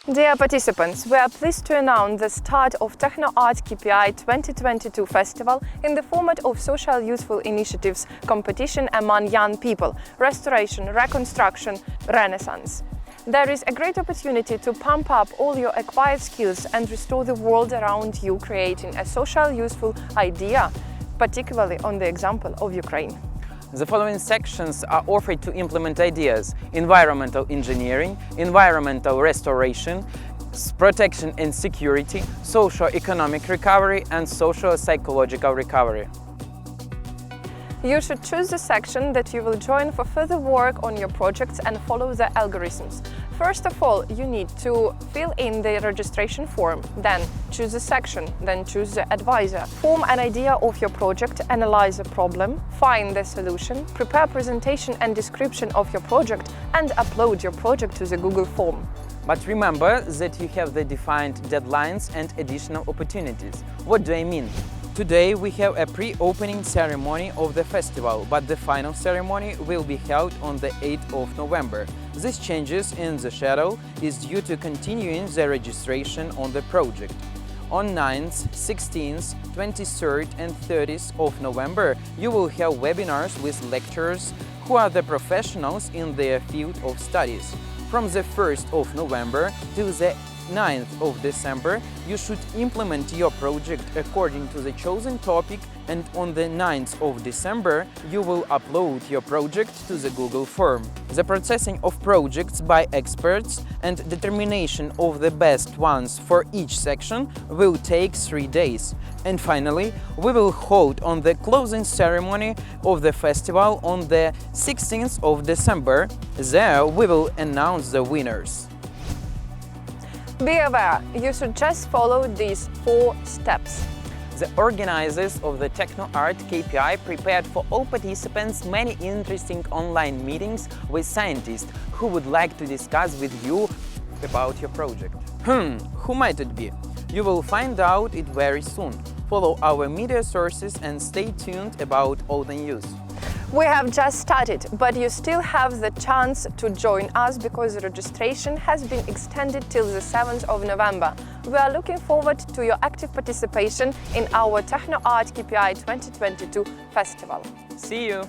Dear participants, we are pleased to announce the start of TechnoArtKPI 2022 Festival in the format of social useful initiatives competition among young people, restoration, reconstruction, renaissance. There is a great opportunity to pump up all your acquired skills and restore the world around you, creating a social useful idea, particularly on the example of Ukraine. The following sections are offered to implement ideas: environmental engineering, environmental restoration, protection and security, socio-economic recovery, and social-psychological recovery. You should choose the section that you will join for further work on your projects and follow the algorithms. First of all, you need to fill in the registration form, then choose a section, then choose the advisor. Form an idea of your project, analyze the problem, find the solution, prepare presentation and description of your project, and upload your project to the Google form. But remember that you have the defined deadlines and additional opportunities. What do I mean? Today we have a pre-opening ceremony of the festival, but the final ceremony will be held on the 8th of November. This changes in the schedule is due to continuing the registration on the project. On 9th, 16th, 23rd and 30th of November, you will have webinars with lecturers who are the professionals in their field of studies. From the 1st of November till the 9th of December, you should implement your project according to the chosen topic, and on the 9th of December, you will upload your project to the Google form. The processing of projects by experts and determination of the best ones for each section will take 3 days. And finally, we will hold on the closing ceremony of the festival on the 16th of December. There we will announce the winners. Be aware, you should just follow these 4 steps. The organizers of the TechnoArtKPI prepared for all participants many interesting online meetings with scientists who would like to discuss with you about your project. Who might it be? You will find out it very soon. Follow our media sources and stay tuned about all the news. We have just started, but you still have the chance to join us because the registration has been extended till the 7th of November. We are looking forward to your active participation in our TechnoArtKPI 2022 Festival. See you!